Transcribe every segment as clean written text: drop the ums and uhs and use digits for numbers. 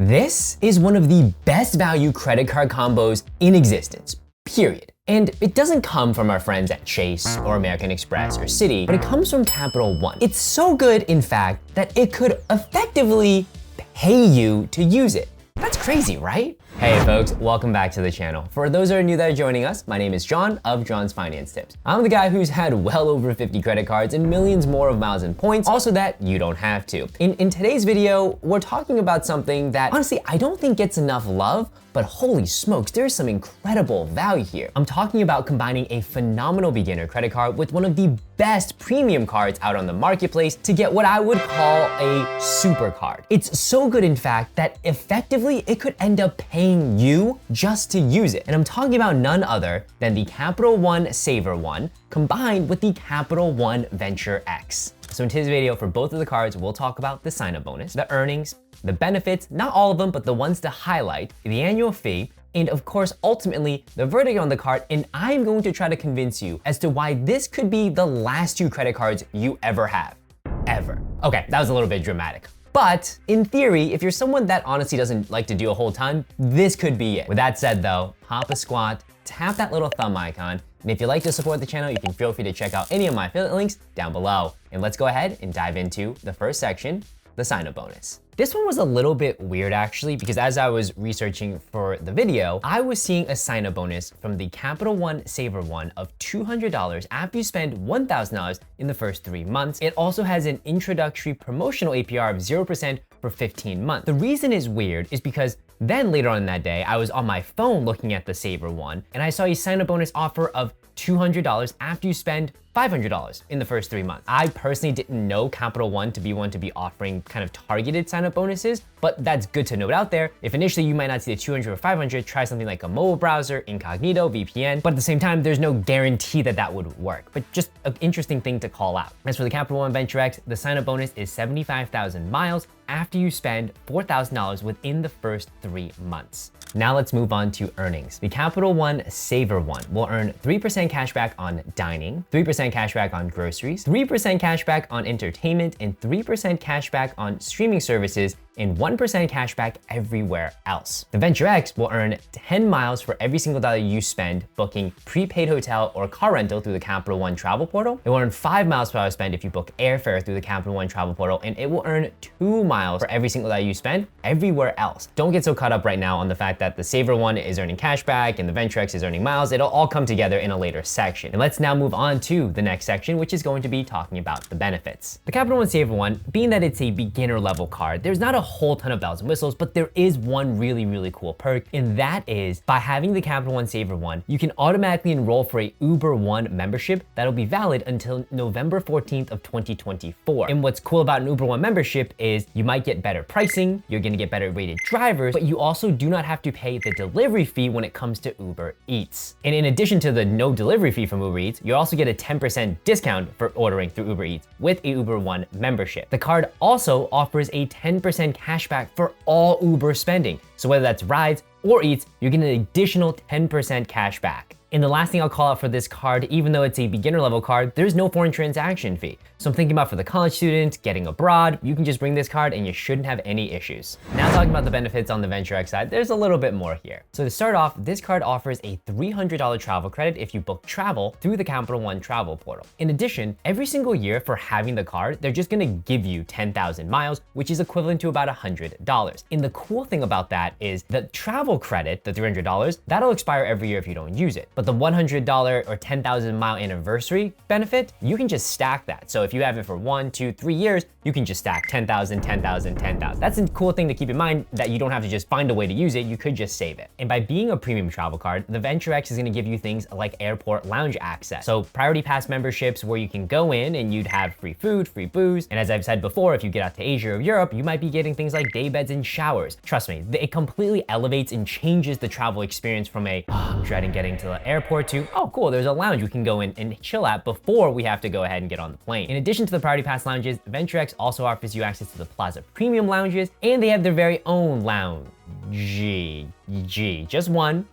This is one of the best value credit card combos in existence, period. And it doesn't come from our friends at Chase or American Express or Citi, but it comes from Capital One. It's so good, in fact, that it could effectively pay you to use it. That's crazy, right? Hey folks, welcome back to the channel. For those that are new that are joining us, my name is John of John's Finance Tips. I'm the guy who's had well over 50 credit cards and millions more of miles and points, also that you don't have to. In today's video, we're talking about something that honestly, I don't think gets enough love, but holy smokes, there's some incredible value here. I'm talking about combining a phenomenal beginner credit card with one of the best premium cards out on the marketplace to get what I would call a super card. It's so good, in fact, that effectively it could end up paying you just to use it. And I'm talking about none other than the Capital One Savor One combined with the Capital One Venture X. So in today's video, for both of the cards, we'll talk about the sign-up bonus, the earnings, the benefits, not all of them, but the ones to highlight, the annual fee, and of course, ultimately, the verdict on the card, and I'm going to try to convince you as to why this could be the last two credit cards you ever have. Ever. Okay, that was a little bit dramatic. But in theory, if you're someone that honestly doesn't like to do a whole ton, this could be it. With that said though, hop a squat, tap that little thumb icon, and if you'd like to support the channel, you can feel free to check out any of my affiliate links down below. And let's go ahead and dive into the first section, the sign-up bonus. This one was a little bit weird actually, because as I was researching for the video, I was seeing a sign-up bonus from the Capital One Savor One of $200 after you spend $1,000 in the first 3 months. It also has an introductory promotional APR of 0% for 15 months. The reason is weird is because then later on in that day, I was on my phone looking at the Savor One, and I saw a sign-up bonus offer of $200 after you spend $500 in the first 3 months. I personally didn't know Capital One to be one to be offering kind of targeted sign-up bonuses, but that's good to note out there. If initially you might not see the 200 or 500, try something like a mobile browser, incognito, VPN, but at the same time, there's no guarantee that that would work, but just an interesting thing to call out. As for the Capital One Venture X, the sign-up bonus is 75,000 miles after you spend $4,000 within the first 3 months. Now let's move on to earnings. The Capital One Savor One will earn 3% cashback on dining, 3% cashback on groceries, 3% cashback on entertainment, and 3% cashback on streaming services, and 1% cashback everywhere else. The Venture X will earn 10 miles for every single dollar you spend booking prepaid hotel or car rental through the Capital One travel portal. It will earn 5 miles per dollar spent if you book airfare through the Capital One travel portal, and it will earn 2 miles for every single dollar you spend everywhere else. Don't get so caught up right now on the fact that the Savor One is earning cashback and the Venture X is earning miles. It'll all come together in a later section. And let's now move on to the next section, which is going to be talking about the benefits. The Capital One Savor One, being that it's a beginner level card, there's not a whole ton of bells and whistles, but there is one really cool perk, and that is by having the Capital One Savor One, you can automatically enroll for a Uber One membership that'll be valid until November 14th of 2024. And what's cool about an Uber One membership is you might get better pricing, you're gonna get better rated drivers, but you also do not have to pay the delivery fee when it comes to Uber Eats. And in addition to the no delivery fee from Uber Eats, you also get a 10% discount for ordering through Uber Eats with a Uber One membership. The card also offers a 10% cashback for all Uber spending. So whether that's rides or eats, you're getting an additional 10% cash back. And the last thing I'll call out for this card, even though it's a beginner level card, there's no foreign transaction fee. So I'm thinking about for the college student, getting abroad, you can just bring this card and you shouldn't have any issues. Now talking about the benefits on the Venture X side, there's a little bit more here. So to start off, this card offers a $300 travel credit if you book travel through the Capital One travel portal. In addition, every single year for having the card, they're just gonna give you 10,000 miles, which is equivalent to about $100. And the cool thing about that is the travel credit, the $300, that'll expire every year if you don't use it. But the $100 or 10,000 mile anniversary benefit, you can just stack that. So if you have it for 1, 2, 3 years, you can just stack 10,000, 10,000, 10,000. That's a cool thing to keep in mind, that you don't have to just find a way to use it, you could just save it. And by being a premium travel card, the Venture X is gonna give you things like airport lounge access. So priority pass memberships where you can go in and you'd have free food, free booze. And as I've said before, if you get out to Asia or Europe, you might be getting things like day beds and showers. Trust me, it completely elevates and changes the travel experience from a, oh, I'm dreading getting to the airport to, oh cool, there's a lounge we can go in and chill at before we have to go ahead and get on the plane. In addition to the priority pass lounges, Venture X also offers you access to the Plaza Premium lounges, and they have their very own lounge. G. Just one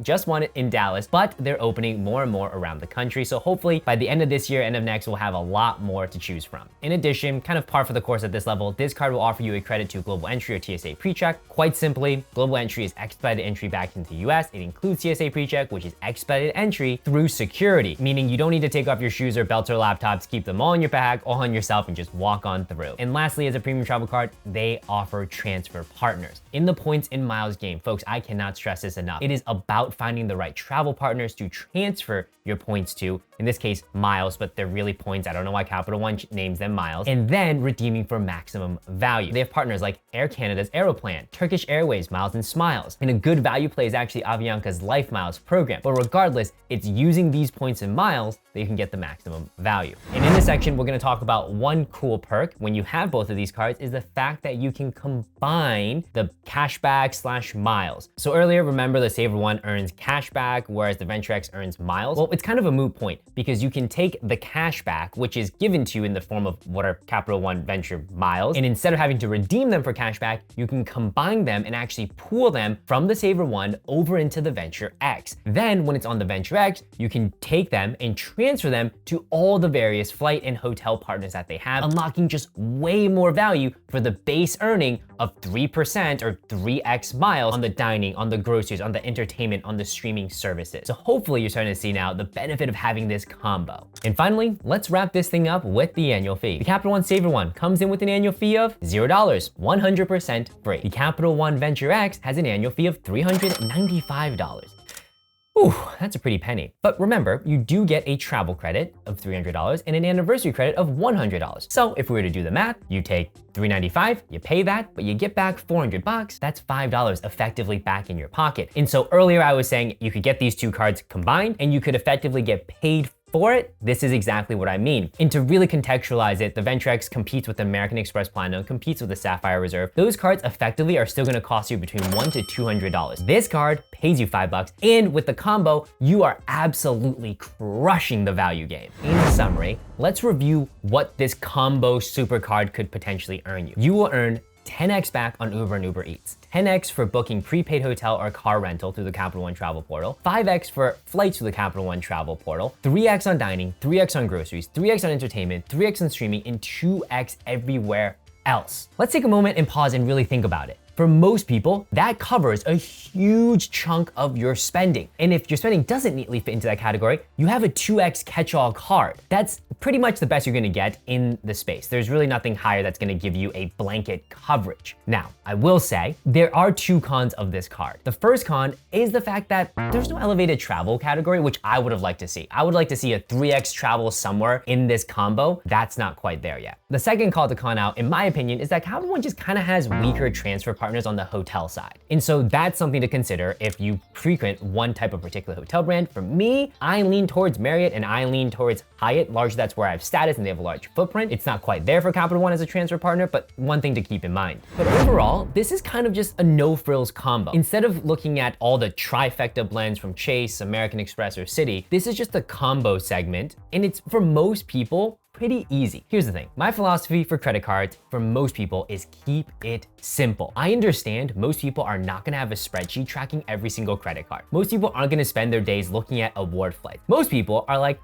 in Dallas, but they're opening more and more around the country. So hopefully by the end of this year, end of next, we'll have a lot more to choose from. In addition, kind of par for the course at this level, this card will offer you a credit to Global Entry or TSA PreCheck. Quite simply, Global Entry is expedited entry back into the US. It includes TSA PreCheck, which is expedited entry through security, meaning you don't need to take off your shoes or belts or laptops, keep them all in your bag, all on yourself, and just walk on through. And lastly, as a premium travel card, they offer transfer partners. In the points and miles game, folks, I cannot stress this enough. It is about finding the right travel partners to transfer your points to, in this case, miles, but they're really points. I don't know why Capital One names them miles, and then redeeming for maximum value. They have partners like Air Canada's Aeroplan, Turkish Airways, Miles and Smiles, and a good value play is actually Avianca's Life Miles program. But regardless, it's using these points and miles that you can get the maximum value. And in this section, we're gonna talk about one cool perk when you have both of these cards is the fact that you can combine the cashback / miles. So earlier, remember the Savor One earns cashback, whereas the Venture X earns miles. Well, it's kind of a moot point because you can take the cashback, which is given to you in the form of what are Capital One Venture miles, and instead of having to redeem them for cashback, you can combine them and actually pool them from the Savor One over into the Venture X. Then when it's on the Venture X, you can take them and transfer them to all the various flight and hotel partners that they have, unlocking just way more value for the base earning of 3% or 3x miles on the dining, on the groceries, on the entertainment, on the streaming services. So hopefully you're starting to see now the benefit of having this combo. And finally, let's wrap this thing up with the annual fee. The Capital One Savor One comes in with an annual fee of $0, 100% free. The Capital One Venture X has an annual fee of $395. Ooh, that's a pretty penny. But remember, you do get a travel credit of $300 and an anniversary credit of $100. So if we were to do the math, you take $395, you pay that, but you get back $400, that's $5 effectively back in your pocket. And so earlier I was saying you could get these two cards combined and you could effectively get paid for it. This is exactly what I mean. And to really contextualize it, the Venture X competes with the American Express Platinum, competes with the Sapphire Reserve. Those cards effectively are still gonna cost you between $100 to $200. This card pays you $5, and with the combo, you are absolutely crushing the value game. In summary, let's review what this combo super card could potentially earn you. You will earn 10x back on Uber and Uber Eats, 10x for booking prepaid hotel or car rental through the Capital One Travel Portal, 5x for flights through the Capital One Travel Portal, 3x on dining, 3x on groceries, 3x on entertainment, 3x on streaming, and 2x everywhere else. Let's take a moment and pause and really think about it. For most people, that covers a huge chunk of your spending. And if your spending doesn't neatly fit into that category, you have a 2x catch-all card. That's pretty much the best you're gonna get in the space. There's really nothing higher that's gonna give you a blanket coverage. Now, I will say, there are two cons of this card. The first con is the fact that there's no elevated travel category, which I would have liked to see. I would like to see a 3x travel somewhere in this combo. That's not quite there yet. The second call to con out, in my opinion, is that Capital One just kind of has weaker transfer partners on the hotel side. And so that's something to consider if you frequent one type of particular hotel brand. For me, I lean towards Marriott and I lean towards Hyatt. Largely that's where I have status and they have a large footprint. It's not quite there for Capital One as a transfer partner, but one thing to keep in mind. But overall, this is kind of just a no frills combo. Instead of looking at all the trifecta blends from Chase, American Express, or Citi, this is just a combo segment. And it's for most people, pretty easy. Here's the thing. My philosophy for credit cards for most people is keep it simple. I understand most people are not gonna have a spreadsheet tracking every single credit card. Most people aren't gonna spend their days looking at award flights. Most people are like,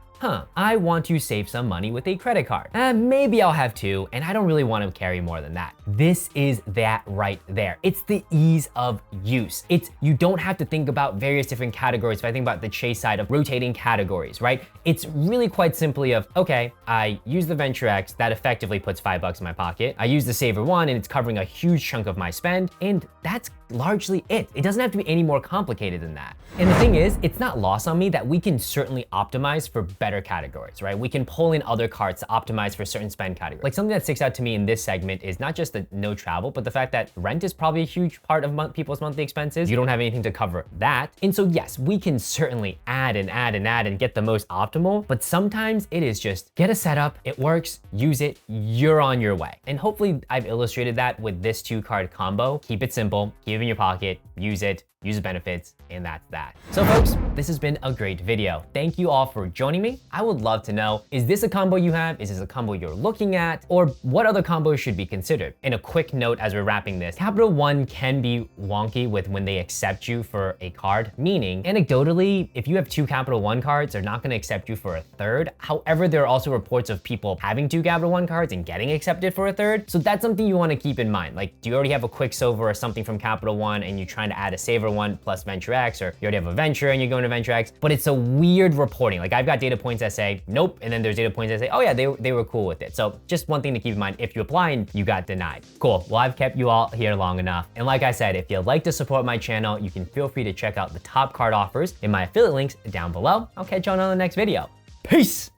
I want to save some money with a credit card. Maybe I'll have two, and I don't really want to carry more than that. This is that right there. It's the ease of use. You don't have to think about various different categories. If I think about the Chase side of rotating categories, right? It's really quite simply of, okay, I use the Venture X, that effectively puts $5 in my pocket. I use the Savor One, and it's covering a huge chunk of my spend, and that's largely it. It doesn't have to be any more complicated than that. And the thing is, it's not lost on me that we can certainly optimize for better categories, right? We can pull in other cards to optimize for certain spend categories. Like something that sticks out to me in this segment is not just the no travel, but the fact that rent is probably a huge part of people's monthly expenses. You don't have anything to cover that. And so yes, we can certainly add and add and add and get the most optimal, but sometimes it is just get a setup, it works, use it, you're on your way. And hopefully I've illustrated that with this two card combo. Keep it simple, keep in your pocket, use the benefits, and that's that. So folks, this has been a great video. Thank you all for joining me. I would love to know, is this a combo you have? Is this a combo you're looking at? Or what other combos should be considered? And a quick note as we're wrapping this, Capital One can be wonky with when they accept you for a card, meaning anecdotally, if you have 2 Capital One cards, they're not gonna accept you for a third. However, there are also reports of people having 2 Capital One cards and getting accepted for a third. So that's something you wanna keep in mind. Like, do you already have a Quicksilver or something from Capital One and you're trying to add a Savor One plus Venture X, or you already have a Venture and you're going to Venture X, but it's a weird reporting. Like, I've got data points that say nope, and then there's data points that say, oh yeah, they were cool with it. So just one thing to keep in mind, if you apply and you got denied. Cool, well, I've kept you all here long enough. And like I said, if you'd like to support my channel, you can feel free to check out the top card offers in my affiliate links down below. I'll catch you on the next video. Peace!